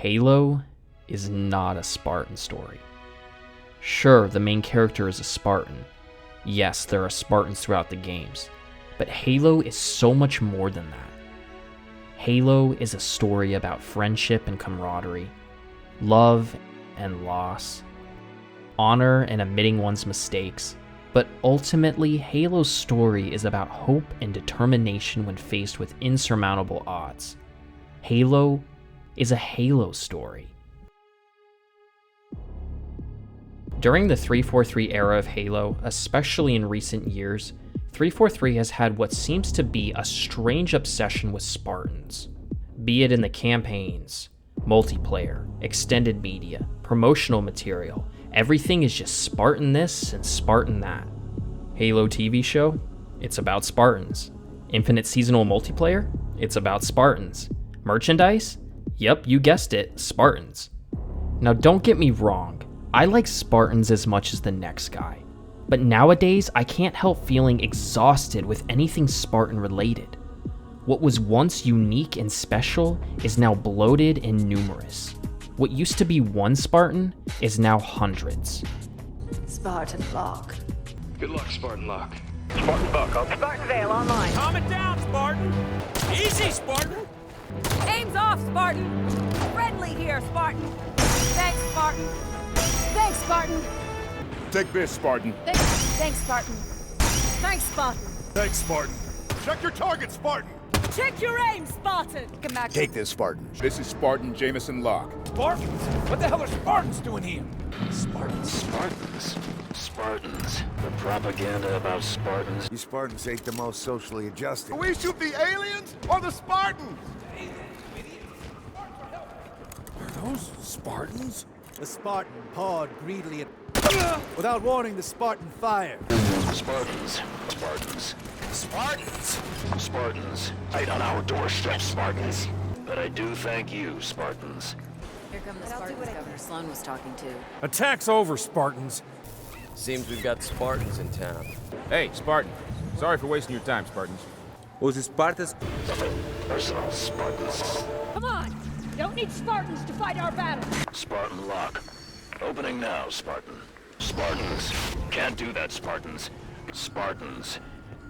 Halo is not a Spartan story. Sure, the main character is a Spartan. Yes, there are Spartans throughout the games, but Halo is so much more than that. Halo is a story about friendship and camaraderie, love and loss, honor and admitting one's mistakes, but ultimately Halo's story is about hope and determination when faced with insurmountable odds. Halo is a Halo story. During the 343 era of Halo, especially in recent years, 343 has had what seems to be a strange obsession with Spartans. Be it in the campaigns, multiplayer, extended media, promotional material, everything is just Spartan this and Spartan that. Halo TV show? It's about Spartans. Infinite seasonal multiplayer? It's about Spartans. Merchandise? Yep, you guessed it, Spartans. Now don't get me wrong, I like Spartans as much as the next guy, but nowadays I can't help feeling exhausted with anything Spartan related. What was once unique and special is now bloated and numerous. What used to be one Spartan is now hundreds. Spartan Lock. Good luck, Spartan Lock. Spartan Buck, Spartan Veil online. Calm it down, Spartan. Easy, Spartan. Aim's off, Spartan. Friendly here, Spartan. Thanks, Spartan. Thanks, Spartan. Take this, Spartan. Thanks, Spartan. Thanks, Spartan. Thanks, Spartan. Check your target, Spartan. Check your aim, Spartan. Come back. Take this, Spartan. This is Spartan Jameson Locke. Spartans? What the hell are Spartans doing here? Spartans. The propaganda about Spartans. You Spartans ain't the most socially adjusted. We shoot the aliens or the Spartans? Are those Spartans? The Spartan pawed greedily at... Without warning, the Spartan fired. Spartans. Right on our doorstep, Spartans. But I do thank you, Spartans. Here come the Spartans Governor Sloan was talking to. Attack's over, Spartans. Seems we've got Spartans in town. Hey, Spartan. Sorry for wasting your time, Spartans. Was it Spartans? Nothing personal, Spartans. Come on. Don't need Spartans to fight our battle. Spartan Lock. Opening now, Spartan. Spartans. Can't do that, Spartans. Spartans.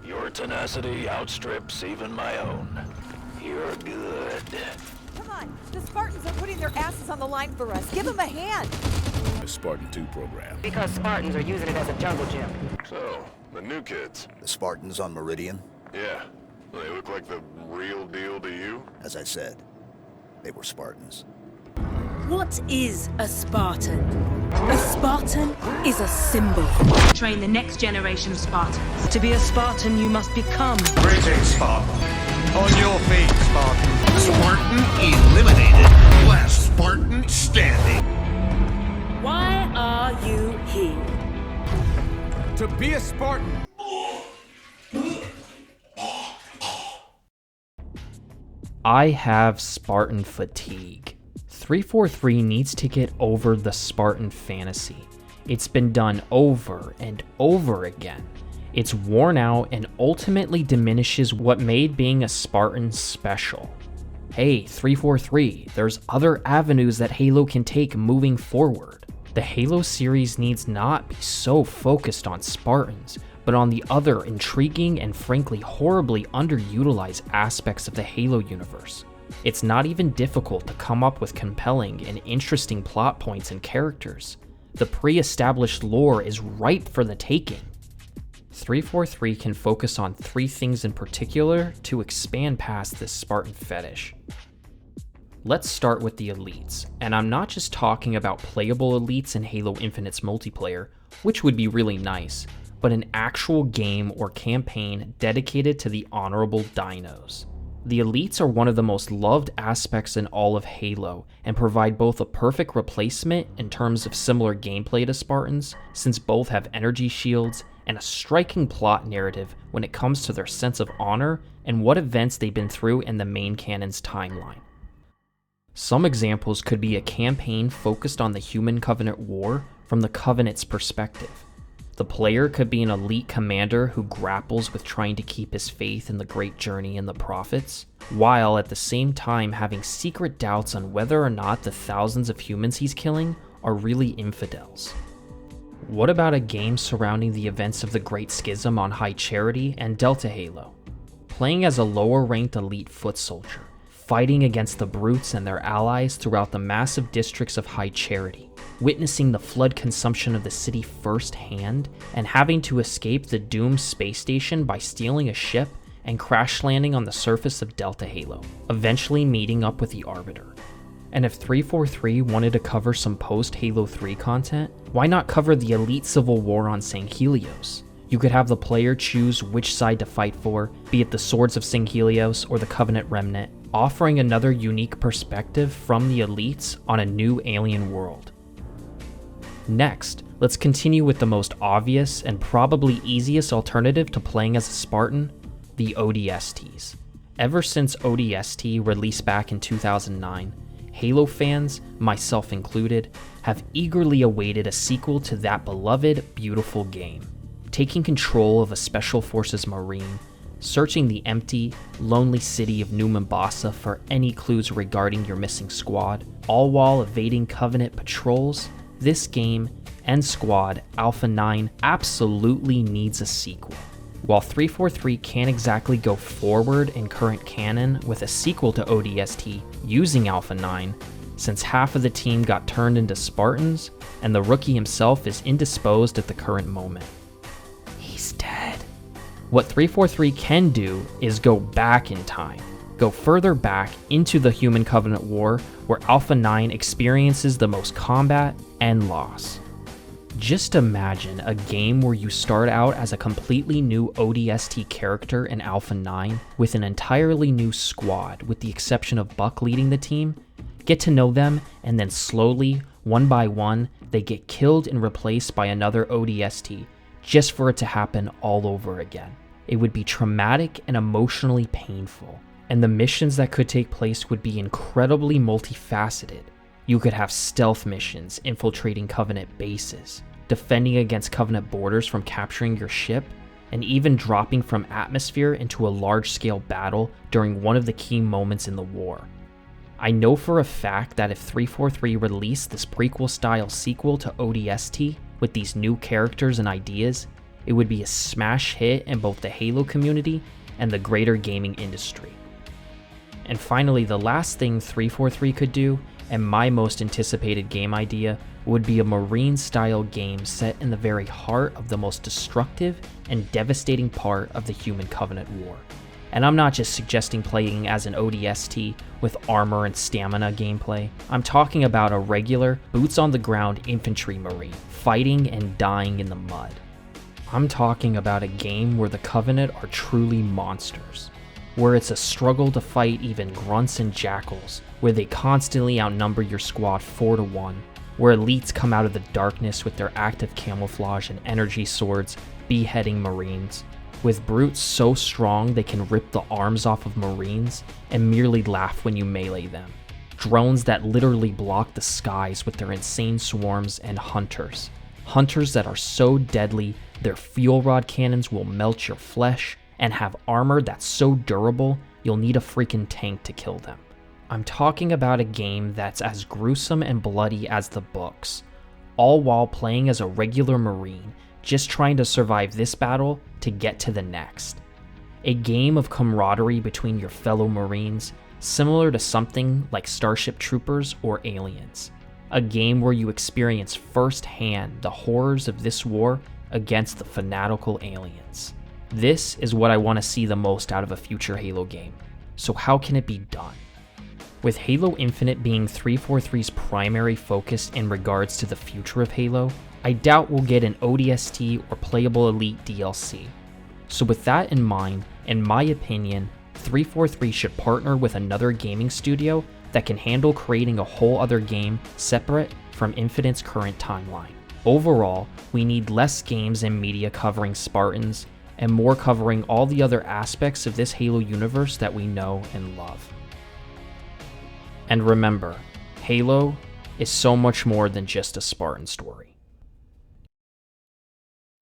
Your tenacity outstrips even my own. You're good. Come on. The Spartans are putting their asses on the line for us. Give them a hand. The Spartan 2 program. Because Spartans are using it as a jungle gym. So, the new kids. The Spartans on Meridian, Yeah. They look like the real deal to you? as I said, they were Spartans. What is a Spartan? A Spartan is a symbol. Train the next generation of Spartans. To be a Spartan, you must become. Greetings, Spartan. On your feet, Spartan. Spartan eliminated. Last Spartan standing. Why are you here? To be a Spartan. I have Spartan fatigue. 343 needs to get over the Spartan fantasy. It's been done over and over again. It's worn out and ultimately diminishes what made being a Spartan special. Hey, 343, there's other avenues that Halo can take moving forward. The Halo series needs not be so focused on Spartans, but on the other intriguing and frankly horribly underutilized aspects of the Halo universe. It's not even difficult to come up with compelling and interesting plot points and characters. The pre-established lore is ripe for the taking. 343 can focus on 3 things in particular to expand past this Spartan fetish. Let's start with the elites, and I'm not just talking about playable elites in Halo Infinite's multiplayer, which would be really nice, but an actual game or campaign dedicated to the honorable dinos. The elites are one of the most loved aspects in all of Halo, and provide both a perfect replacement in terms of similar gameplay to Spartans, since both have energy shields, and a striking plot narrative when it comes to their sense of honor and what events they've been through in the main canon's timeline. Some examples could be a campaign focused on the Human Covenant War from the Covenant's perspective. The player could be an elite commander who grapples with trying to keep his faith in the great journey and the prophets, while at the same time having secret doubts on whether or not the thousands of humans he's killing are really infidels. What about a game surrounding the events of the Great Schism on High Charity and Delta Halo? Playing as a lower-ranked elite foot soldier, fighting against the brutes and their allies throughout the massive districts of High Charity, witnessing the flood consumption of the city firsthand, and having to escape the doomed space station by stealing a ship and crash landing on the surface of Delta Halo, eventually meeting up with the Arbiter. And if 343 wanted to cover some post-Halo 3 content, why not cover the elite civil war on Sanghelios? You could have the player choose which side to fight for, be it the Swords of Sanghelios or the Covenant Remnant, offering another unique perspective from the elites on a new alien world. Next, let's continue with the most obvious and probably easiest alternative to playing as a Spartan, the ODSTs. Ever since ODST released back in 2009, Halo fans, myself included, have eagerly awaited a sequel to that beloved, beautiful game. Taking control of a Special Forces Marine, searching the empty, lonely city of New Mombasa for any clues regarding your missing squad, all while evading Covenant patrols, this game and squad, Alpha 9, absolutely needs a sequel. While 343 can't exactly go forward in current canon with a sequel to ODST using Alpha 9, since half of the team got turned into Spartans, and the rookie himself is indisposed at the current moment. He's dead. What 343 can do is go back in time, go further back into the Human Covenant War where Alpha 9 experiences the most combat and loss. Just imagine a game where you start out as a completely new ODST character in Alpha 9 with an entirely new squad with the exception of Buck leading the team, get to know them, and then slowly, one by one, they get killed and replaced by another ODST, just for it to happen all over again. It would be traumatic and emotionally painful, and the missions that could take place would be incredibly multifaceted. You could have stealth missions infiltrating Covenant bases, defending against Covenant borders from capturing your ship, and even dropping from atmosphere into a large-scale battle during one of the key moments in the war. I know for a fact that if 343 released this prequel-style sequel to ODST with these new characters and ideas, it would be a smash hit in both the Halo community and the greater gaming industry. And finally, the last thing 343 could do, and my most anticipated game idea, would be a Marine-style game set in the very heart of the most destructive and devastating part of the Human Covenant War. And I'm not just suggesting playing as an ODST with armor and stamina gameplay. I'm talking about a regular, boots-on-the-ground infantry Marine, fighting and dying in the mud. I'm talking about a game where the Covenant are truly monsters, where it's a struggle to fight even grunts and jackals, where they constantly outnumber your squad 4-1, where elites come out of the darkness with their active camouflage and energy swords, beheading Marines, with brutes so strong they can rip the arms off of Marines and merely laugh when you melee them, drones that literally block the skies with their insane swarms, and hunters that are so deadly their fuel rod cannons will melt your flesh, and have armor that's so durable you'll need a freaking tank to kill them. I'm talking about a game that's as gruesome and bloody as the books, all while playing as a regular Marine, just trying to survive this battle to get to the next. A game of camaraderie between your fellow Marines, similar to something like Starship Troopers or Aliens. A game where you experience firsthand the horrors of this war against the fanatical aliens. This is what I want to see the most out of a future Halo game. So how can it be done? With Halo Infinite being 343's primary focus in regards to the future of Halo, I doubt we'll get an ODST or Playable Elite DLC. So with that in mind, in my opinion, 343 should partner with another gaming studio that can handle creating a whole other game separate from Infinite's current timeline. Overall, we need less games and media covering Spartans, and more covering all the other aspects of this Halo universe that we know and love. And remember, Halo is so much more than just a Spartan story.